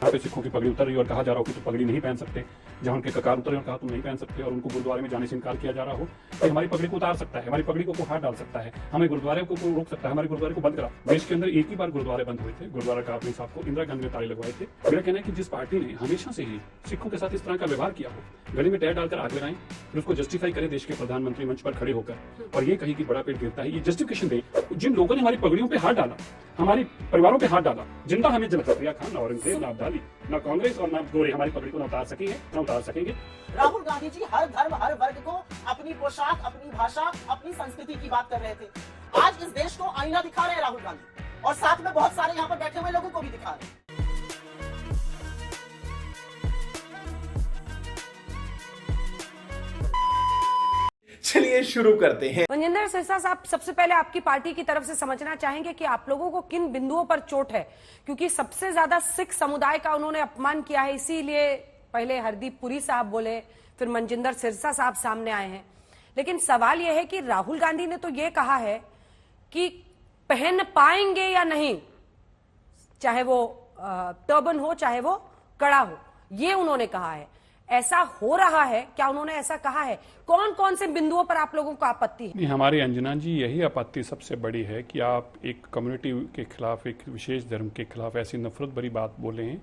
यहाँ पे सिखों की पगड़ी उतर रही है और कहा जा रहा हो कि तुम पगड़ी नहीं पहन सकते, जहाँ उनके ककार उतर रहे और कहा तुम नहीं पहन सकते, और उनको गुरुद्वारे में जाने से इनकार किया जा रहा हो कि हमारी पगड़ी को उतार सकता है, हमारी पगड़ी को हाथ डाल सकता है, हमें गुरुद्वारे को रोक सकता है, हमारे गुरुद्वारे को बंद करा। देश के अंदर एक ही बार गुरुद्वारे बंद हुए थे, गुरुद्वारा काबली साहब को इंदिरा गांधी ने ताले लगवाए थे। मेरा कहना है कि जिस पार्टी ने हमेशा से ही सिखों के साथ इस तरह का व्यवहार किया हो, गले में टैर डालकर आग लगाएं, फिर उसको जस्टिफाई करे देश के प्रधानमंत्री मंच पर खड़े होकर और ये कही कि बड़ा पेट गिरता है, ये जस्टिफिकेशन दे। जिन लोगों ने हमारी पगड़ियों पे हाथ डाला, हमारी परिवारों पे हाथ डाला, जिंदा हमें जकरिया खान, ना औरंगजेब, ना अब्दाली, ना कांग्रेस और ना गोरे हमारी पगड़ी को न उतार सकेंगे, न उतार सकेंगे। राहुल गांधी जी हर धर्म हर वर्ग को अपनी पोशाक, अपनी भाषा, अपनी संस्कृति की बात कर रहे थे। आज इस देश को आईना दिखा रहे हैं राहुल गांधी, और साथ में बहुत सारे यहाँ पर बैठे हुए लोगों को भी दिखा रहे हैं। चलिए शुरू करते हैं। मनजिंदर सिरसा साहब, सबसे पहले आपकी पार्टी की तरफ से समझना चाहेंगे कि आप लोगों को किन बिंदुओं पर चोट है, क्योंकि सबसे ज्यादा सिख समुदाय का उन्होंने अपमान किया है, इसीलिए पहले हरदीप पुरी साहब बोले, फिर मनजिंदर सिरसा साहब सामने आए हैं। लेकिन सवाल यह है कि राहुल गांधी ने तो यह कहा है कि पहन पाएंगे या नहीं, चाहे वो टर्बन हो चाहे वो कड़ा हो, ये उन्होंने कहा है। ऐसा हो रहा है क्या? उन्होंने ऐसा कहा है? कौन कौन से बिंदुओं पर आप लोगों को आपत्ति है? हमारी अंजना जी, यही आपत्ति सबसे बड़ी है कि आप एक कम्युनिटी के खिलाफ, एक विशेष धर्म के खिलाफ ऐसी नफरत भरी बात बोले हैं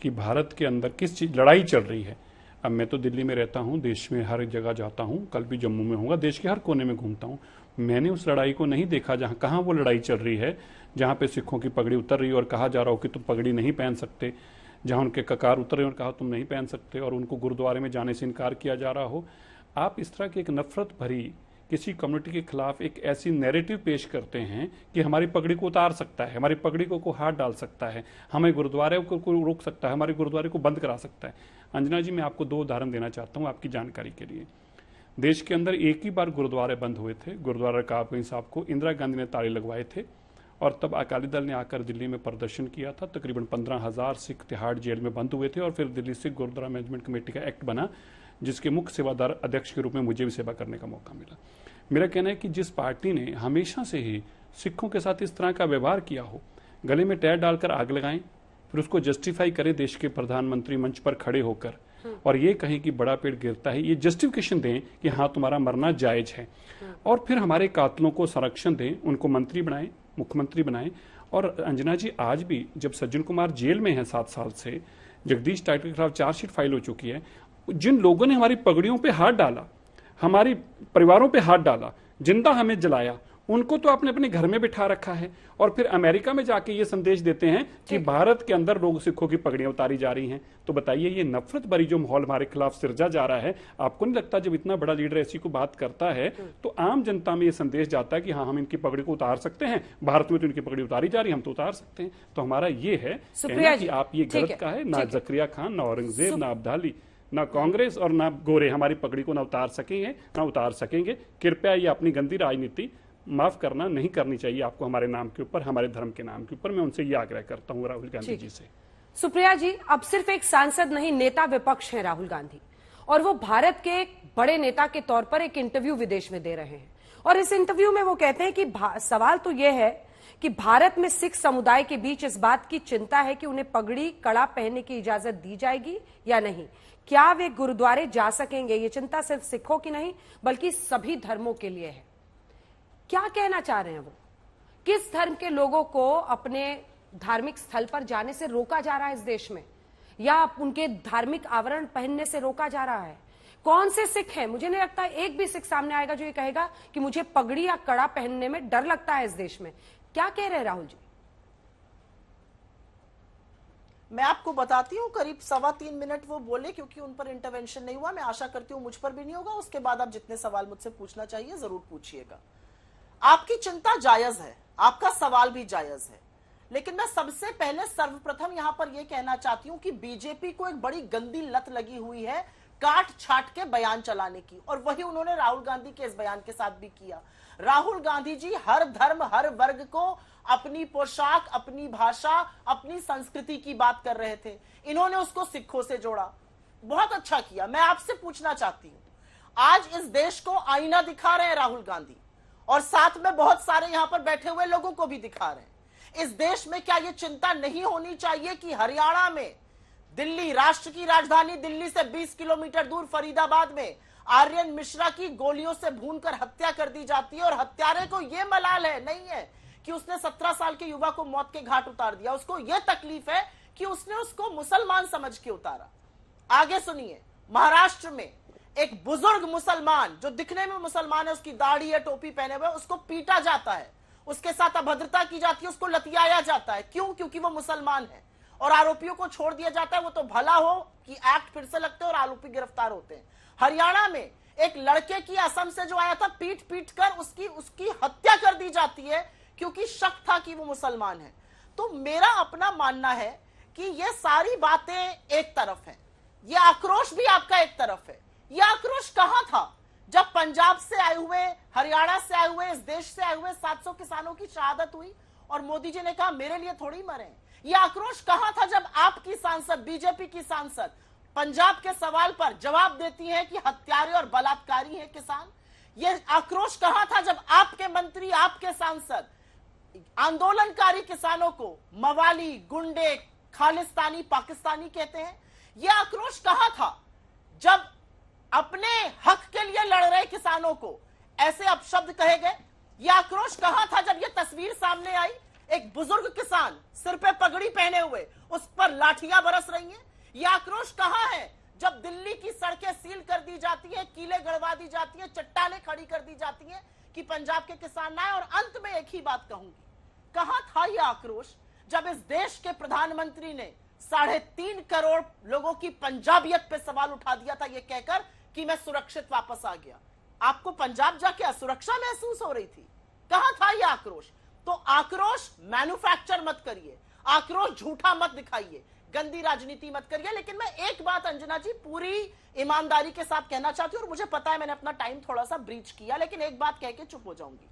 कि भारत के अंदर किस चीज लड़ाई चल रही है। अब मैं तो दिल्ली में रहता हूं, देश में हर जगह जाता हूं, कल भी जम्मू में होगा, देश के हर कोने में घूमता हूं, मैंने उस लड़ाई को नहीं देखा जहां कहां वो लड़ाई चल रही है, जहां पे सिखों की पगड़ी उतर रही है और कहा जा रहा हो कि तुम पगड़ी नहीं पहन सकते, जहां उनके ककार उतर रहे और कहा तुम नहीं पहन सकते, और उनको गुरुद्वारे में जाने से इनकार किया जा रहा हो। आप इस तरह की एक नफरत भरी किसी कम्युनिटी के खिलाफ एक ऐसी नैरेटिव पेश करते हैं कि हमारी पगड़ी को उतार सकता है, हमारी पगड़ी को हाथ डाल सकता है, हमें गुरुद्वारे को रोक सकता है, हमारे गुरुद्वारे को बंद करा सकता है। अंजना जी, मैं आपको 2 उदाहरण देना चाहता हूं आपकी जानकारी के लिए। देश के अंदर एक ही बार गुरुद्वारे बंद हुए थे, गुरुद्वारा काबली साहब को इंदिरा गांधी ने ताले लगवाए थे, और तब अकाली दल ने आकर दिल्ली में प्रदर्शन किया था। तकरीबन 15,000 सिख तिहाड़ जेल में बंद हुए थे, और फिर दिल्ली सिख गुरुद्वारा मैनेजमेंट कमेटी का एक्ट बना, जिसके मुख्य सेवादार अध्यक्ष के रूप में मुझे भी सेवा करने का मौका मिला। मेरा कहना है कि जिस पार्टी ने हमेशा से ही सिखों के साथ इस तरह का व्यवहार किया हो, गले में टैर डालकर आग लगाएं, फिर उसको जस्टिफाई करे देश के प्रधानमंत्री मंच पर खड़े होकर और ये कहें कि बड़ा पेड़ गिरता है, ये जस्टिफिकेशन दें कि हाँ तुम्हारा मरना जायज है, और फिर हमारे कातलों को संरक्षण दें, उनको मंत्री बनाएं, मुख्यमंत्री बनाएं। और अंजना जी, आज भी जब सज्जन कुमार जेल में है 7 साल से, जगदीश टाइटल के खिलाफ चार्जशीट फाइल हो चुकी है, जिन लोगों ने हमारी पगड़ियों पे हाथ डाला, हमारी परिवारों पे हाथ डाला, जिंदा हमें जलाया, उनको तो आपने अपने घर में बिठा रखा है, और फिर अमेरिका में जाके ये संदेश देते हैं कि भारत के अंदर लोग सिखों की पगड़ियां उतारी जा रही हैं। तो बताइए, ये नफरत भरी जो माहौल हमारे खिलाफ सिरजा जा रहा है, आपको नहीं लगता जब इतना बड़ा लीडर ऐसी को बात करता है तो आम जनता में ये संदेश जाता है कि हाँ, हम इनकी पगड़ी को उतार सकते हैं, भारत में तो इनकी पगड़ी उतारी जा रही है, हम तो उतार सकते हैं। तो हमारा ये है कहना कि आप ये गलत का है, ना जकरिया खान, ना औरंगजेब, ना अब्दाली, ना कांग्रेस और ना गोरे हमारी पगड़ी को ना उतार सकेंगे, ना उतार सकेंगे। कृपया ये अपनी गंदी राजनीति माफ करना नहीं करनी चाहिए आपको, हमारे नाम के ऊपर, हमारे धर्म के नाम के ऊपर। मैं उनसे ये आग्रह करता हूँ राहुल गांधी जी से। सुप्रिया जी, अब सिर्फ एक सांसद नहीं, नेता विपक्ष है राहुल गांधी, और वो भारत के एक बड़े नेता के तौर पर एक इंटरव्यू विदेश में दे रहे हैं, और इस इंटरव्यू में वो कहते हैं कि सवाल तो ये है कि भारत में सिख समुदाय के बीच इस बात की चिंता है कि उन्हें पगड़ी कड़ा पहनने की इजाजत दी जाएगी या नहीं, क्या वे गुरुद्वारे जा सकेंगे। ये चिंता सिर्फ सिखों की नहीं बल्कि सभी धर्मों के लिए है। क्या कहना चाह रहे हैं वो? किस धर्म के लोगों को अपने धार्मिक स्थल पर जाने से रोका जा रहा है इस देश में, या उनके धार्मिक आवरण पहनने से रोका जा रहा है? कौन से सिख हैं? मुझे नहीं लगता एक भी सिख सामने आएगा जो ये कहेगा कि मुझे पगड़ी या कड़ा पहनने में डर लगता है इस देश में। क्या कह रहे हैं राहुल जी? मैं आपको बताती हूँ, करीब 3.25 मिनट वो बोले, क्योंकि उन पर इंटरवेंशन नहीं हुआ। मैं आशा करती हूँ मुझ पर भी नहीं होगा। उसके बाद आप जितने सवाल मुझसे पूछना चाहिए जरूर पूछिएगा। आपकी चिंता जायज है, आपका सवाल भी जायज है, लेकिन मैं सबसे पहले सर्वप्रथम यहां पर यह कहना चाहती हूं कि बीजेपी को एक बड़ी गंदी लत लगी हुई है काट छाट के बयान चलाने की, और वही उन्होंने राहुल गांधी के इस बयान के साथ भी किया। राहुल गांधी जी हर धर्म हर वर्ग को अपनी पोशाक, अपनी भाषा, अपनी संस्कृति की बात कर रहे थे। इन्होंने उसको सिखों से जोड़ा, बहुत अच्छा किया। मैं आपसे पूछना चाहती हूं, आज इस देश को आईना दिखा रहे हैं राहुल गांधी, और साथ में बहुत सारे यहां पर बैठे हुए लोगों को भी दिखा रहे हैं। इस देश में क्या यह चिंता नहीं होनी चाहिए कि हरियाणा में दिल्ली, राष्ट्र की राजधानी दिल्ली से 20 किलोमीटर दूर फरीदाबाद में आर्यन मिश्रा की गोलियों से भूनकर हत्या कर दी जाती है और हत्यारे को यह मलाल है नहीं है कि उसने 17 साल के युवा को मौत के घाट उतार दिया, उसको यह तकलीफ है कि उसने उसको मुसलमान समझ के उतारा। आगे सुनिए, महाराष्ट्र में एक बुजुर्ग मुसलमान जो दिखने में मुसलमान है, उसकी दाढ़ी है, टोपी पहने हुए, उसको पीटा जाता है, उसके साथ अभद्रता की जाती है, उसको लतियाया जाता है। क्यों? क्योंकि वो मुसलमान है। और आरोपियों को छोड़ दिया जाता है। वो तो भला हो कि एक्ट फिर से लगते हैं और आरोपी गिरफ्तार होते हैं। हरियाणा में एक लड़के की असम से जो आया था, पीट पीट कर उसकी हत्या कर दी जाती है क्योंकि शक था कि वो मुसलमान है। तो मेरा अपना मानना है कि ये सारी बातें एक तरफ है, ये आक्रोश भी आपका एक तरफ है। ये आक्रोश कहां था जब पंजाब से आए हुए, हरियाणा से आए हुए, इस देश से आए हुए 700 किसानों की शहादत हुई और मोदी जी ने कहा मेरे लिए थोड़ी मरे। ये आक्रोश कहां था जब आपकी सांसद, बीजेपी की सांसद पंजाब के सवाल पर जवाब देती है कि हत्यारे और बलात्कारी हैं किसान? ये आक्रोश कहां था जब आपके मंत्री, आपके सांसद आंदोलनकारी किसानों को मवाली, गुंडे, खालिस्तानी, पाकिस्तानी कहते हैं? यह आक्रोश कहां था जब अपने हक के लिए लड़ रहे किसानों को ऐसे अपशब्द कहे गए? यह आक्रोश कहां था जब यह तस्वीर सामने आई, एक बुजुर्ग किसान सिर पे पगड़ी पहने हुए, उस पर लाठियां बरस रही हैं? यह आक्रोश कहां है जब दिल्ली की सड़कें सील कर दी जाती है, कीलें गड़वा दी जाती है, चट्टानें खड़ी कर दी जाती हैं कि पंजाब के किसान ना आए? और अंत में एक ही बात कहूंगी, कहां था यह आक्रोश जब इस देश के प्रधानमंत्री ने 3.5 करोड़ लोगों की पंजाबियत पे सवाल उठा दिया था यह कहकर कि मैं सुरक्षित वापस आ गया? आपको पंजाब जाके असुरक्षा महसूस हो रही थी? कहां था यह आक्रोश? तो आक्रोश मैन्युफैक्चर मत करिए, आक्रोश झूठा मत दिखाइए, गंदी राजनीति मत करिए। लेकिन मैं एक बात अंजना जी पूरी ईमानदारी के साथ कहना चाहती हूं, और मुझे पता है मैंने अपना टाइम थोड़ा सा ब्रीच किया, लेकिन एक बात कह के चुप हो जाऊंगी।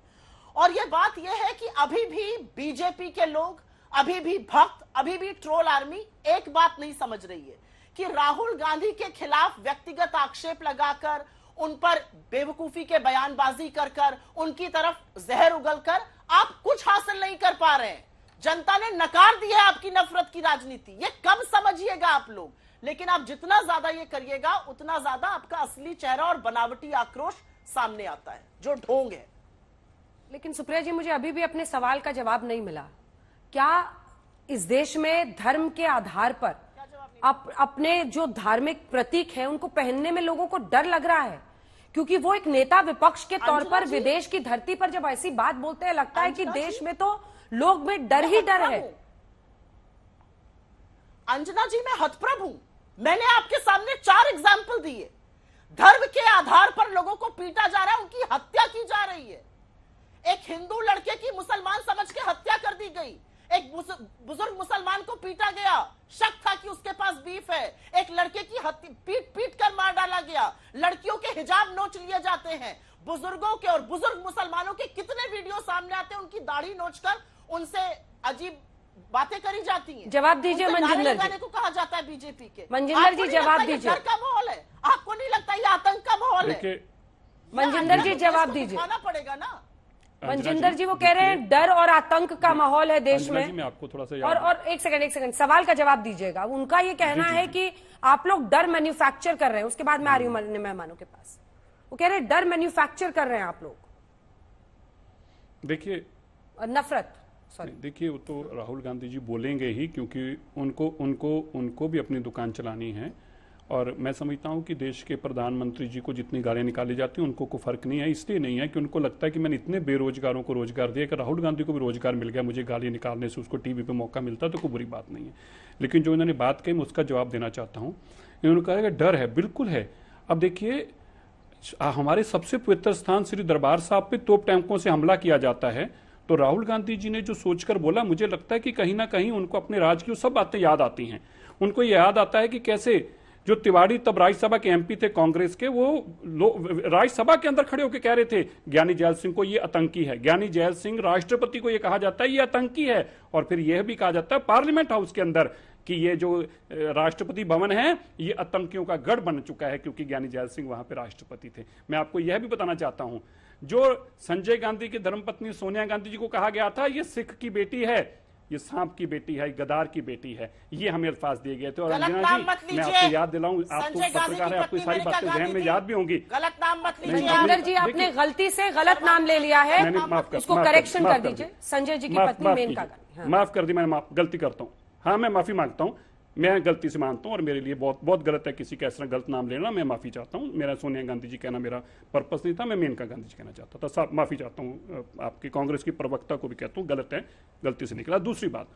और यह बात यह है कि अभी भी बीजेपी के लोग, अभी भी भक्त, अभी भी ट्रोल आर्मी एक बात नहीं समझ रही है कि राहुल गांधी के खिलाफ व्यक्तिगत आक्षेप लगाकर, उन पर बेवकूफी के बयानबाजी कर उनकी तरफ जहर उगलकर आप कुछ हासिल नहीं कर पा रहे हैं। जनता ने नकार दी है आपकी नफरत की राजनीति। ये कम समझिएगा आप लोग, लेकिन आप जितना ज्यादा ये करिएगा उतना ज्यादा आपका असली चेहरा और बनावटी आक्रोश सामने आता है, जो ढोंग है। लेकिन सुप्रिया जी, मुझे अभी भी अपने सवाल का जवाब नहीं मिला। क्या इस देश में धर्म के आधार पर अपने जो धार्मिक प्रतीक हैं उनको पहनने में लोगों को डर लग रहा है? क्योंकि वो एक नेता विपक्ष के तौर पर विदेश की धरती पर जब ऐसी बात बोलते हैं, लगता है कि देश में तो लोग में डर ही डर है। अंजना जी, मैं हतप्रभ हूं। मैंने आपके सामने 4 एग्जाम्पल दिए। धर्म के आधार पर लोगों को पीटा जा रहा है, उनकी हत्या की जा रही है। एक हिंदू लड़के की मुसलमान समझ के हत्या कर दी गई, एक बुजुर्ग मुसलमान को पीटा गया, शक था कि उसके पास बीफ है, एक लड़के की पीट पीट कर मार डाला गया, लड़कियों के हिजाब नोच लिए जाते हैं, बुजुर्गों के और बुजुर्ग मुसलमानों के कितने वीडियो सामने आते हैं, उनकी दाढ़ी नोचकर उनसे अजीब बातें करी जाती हैं। जवाब दीजिए मंजिंदर जी को कहा जाता है बीजेपी के। मंजिंदर जी जवाब दीजिए। डर का माहौल है? आपको नहीं लगता ये आतंक का माहौल है? मंजिंदर जी जवाब दीजिए। खाना पड़ेगा ना। मंजिंदर जी वो कह रहे हैं डर और आतंक का माहौल है देश में। मैं आपको थोड़ा सा और एक सेकंड सवाल का जवाब दीजिएगा। उनका ये कहना है कि आप लोग डर मैन्युफैक्चर कर रहे हैं। उसके बाद मैं आ रही हूं मेहमानों के पास। वो कह रहे हैं डर मैन्युफैक्चर कर रहे हैं आप लोग। देखिए, नफरत, सॉरी, देखिए वो तो राहुल गांधी जी बोलेंगे ही, क्योंकि उनको भी अपनी दुकान चलानी है। और मैं समझता हूं कि देश के प्रधानमंत्री जी को जितनी गालियां निकाली जाती हैं उनको कोई फर्क नहीं है। इसलिए नहीं है कि उनको लगता है कि मैंने इतने बेरोजगारों को रोजगार दिया कि राहुल गांधी को भी रोजगार मिल गया, मुझे गालियां निकालने से उसको टीवी पे मौका मिलता है, तो कोई बुरी बात नहीं है। लेकिन जो इन्होंने बात कही मैं उसका जवाब देना चाहता हूँ। इन्होंने कहा कि डर है, बिल्कुल है। अब देखिए, हमारे सबसे पवित्र स्थान श्री दरबार साहब पे तोप टैंकों से हमला किया जाता है, तो राहुल गांधी जी ने जो सोचकर बोला, मुझे लगता है कि कहीं ना कहीं उनको अपने राज्य की सब बातें याद आती हैं। उनको याद आता है कि कैसे जो तिवारी तब राज्यसभा के एमपी थे कांग्रेस के, वो राज्यसभा के अंदर खड़े होकर कह रहे थे ज्ञानी जैल सिंह को ये आतंकी है। ज्ञानी जैल सिंह राष्ट्रपति को ये कहा जाता है ये आतंकी है, और फिर यह भी कहा जाता है पार्लियामेंट हाउस के अंदर कि ये जो राष्ट्रपति भवन है ये आतंकियों का गढ़ बन चुका है, क्योंकि ज्ञानी जैल सिंह वहां पे राष्ट्रपति थे। मैं आपको यह भी बताना चाहता हूं, जो संजय गांधी की धर्मपत्नी सोनिया गांधी जी को कहा गया था ये सिख की बेटी है, ये सांप की बेटी है, गदार की बेटी है, ये हमें अल्फाज दिए गए थे। और गलत अंजना नाम जी, मत मैं लीजिए। आपको याद दिलाऊं, आप तो संजय गांधी पत्रकार की है, आपको पत्नी सारी मेनका बातें जहन गांधी में थी। याद भी होंगी। गलत नाम मत लीजिए नहीं, आप। रविंदर जी, आपने देखिए- गलती से गलत नाम ले लिया है, मैंने माफ कर, उसको माफ कर, करेक्शन माफ कर कर दीजिए। दी। संजय जी की माफ- पत्नी माफ मेनका कीजिए। गांधी। हाँ। माफ कर दी, मैं गलती करता हूँ। हाँ, मैं माफी मांगता हूँ, मैं गलती से मानता हूँ और मेरे लिए बहुत बहुत गलत है किसी का इस तरह गलत नाम लेना। मैं माफी चाहता हूँ। मेरा सोनिया गांधी जी कहना मेरा पर्पस नहीं था, मैं मेनका गांधी जी कहना चाहता था। साहब माफी चाहता हूँ, आपकी कांग्रेस की प्रवक्ता को भी कहता हूँ, गलत है, गलती से निकला। दूसरी बात,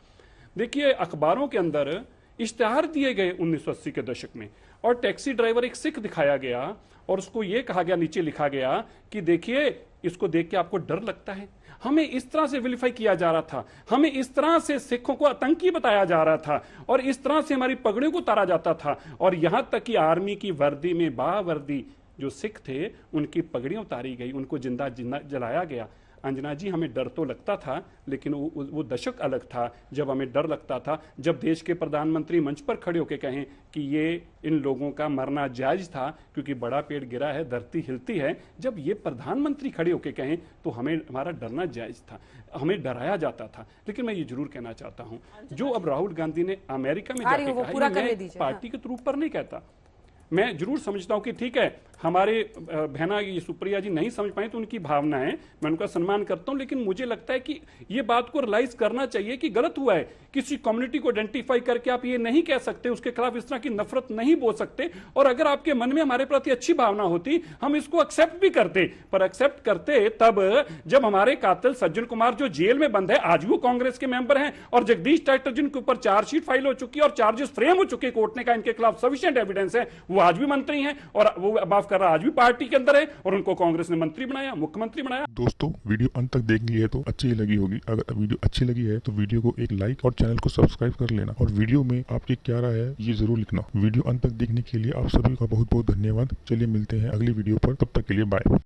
देखिए अखबारों के अंदर इश्तेहार दिए गए 1980 के दशक में, और टैक्सी ड्राइवर एक सिख दिखाया गया और उसको ये कहा गया, नीचे लिखा गया कि देखिए इसको देख के आपको डर लगता है। हमें इस तरह से विलिफाई किया जा रहा था, हमें इस तरह से सिखों को आतंकी बताया जा रहा था और इस तरह से हमारी पगड़ियों को उतारा जाता था। और यहां तक कि आर्मी की वर्दी में बावर्दी जो सिख थे उनकी पगड़ियां उतारी गई, उनको जिंदा जलाया गया। अंजना जी, हमें डर तो लगता था, लेकिन वो दशक अलग था जब हमें डर लगता था, जब देश के प्रधानमंत्री मंच पर खड़े होकर कहें कि ये इन लोगों का मरना जायज था क्योंकि बड़ा पेड़ गिरा है, धरती हिलती है। जब ये प्रधानमंत्री खड़े होकर कहें तो हमारा डरना जायज था, हमें डराया जाता था। लेकिन मैं ये जरूर कहना चाहता हूं, जो अब राहुल गांधी ने अमेरिका में जाके कहा, मैं पार्टी के रूप पर नहीं कहता, मैं जरूर समझता हूं कि ठीक है, हमारे बहना ये सुप्रिया जी नहीं समझ पाई तो उनकी भावना है, मैं उनका सम्मान करता हूं। लेकिन मुझे लगता है कि ये बात को रियलाइज करना चाहिए कि गलत हुआ है। किसी कम्युनिटी को आइडेंटिफाई करके आप ये नहीं कह सकते, उसके खिलाफ इस तरह की नफरत नहीं बोल सकते। और अगर आपके मन में हमारे प्रति अच्छी भावना होती, हम इसको एक्सेप्ट भी करते, पर एक्सेप्ट करते तब जब हमारे कातिल सज्जन कुमार जो जेल में बंद है, आज वो कांग्रेस के मेंबर हैं, और जगदीश टाइटर जिनके ऊपर चार्जशीट फाइल हो चुकी है और चार्जेस फ्रेम हो चुके कोर्ट ने कहा इनके खिलाफ सफिशिएंट एविडेंस है, वो आज भी मंत्री हैं और वो माफ कर रहा आज भी पार्टी के अंदर है और उनको कांग्रेस ने मंत्री बनाया, मुख्यमंत्री बनाया। दोस्तों, वीडियो अंत तक देख ली है तो अच्छी लगी होगी। अगर वीडियो अच्छी लगी है तो वीडियो को एक लाइक और चैनल को सब्सक्राइब कर लेना, और वीडियो में आपकी क्या राय है ये जरूर लिखना। वीडियो अंत तक देखने के लिए आप सभी का बहुत बहुत धन्यवाद। चलिए मिलते हैं अगली वीडियो पर, तब तक के लिए बाय।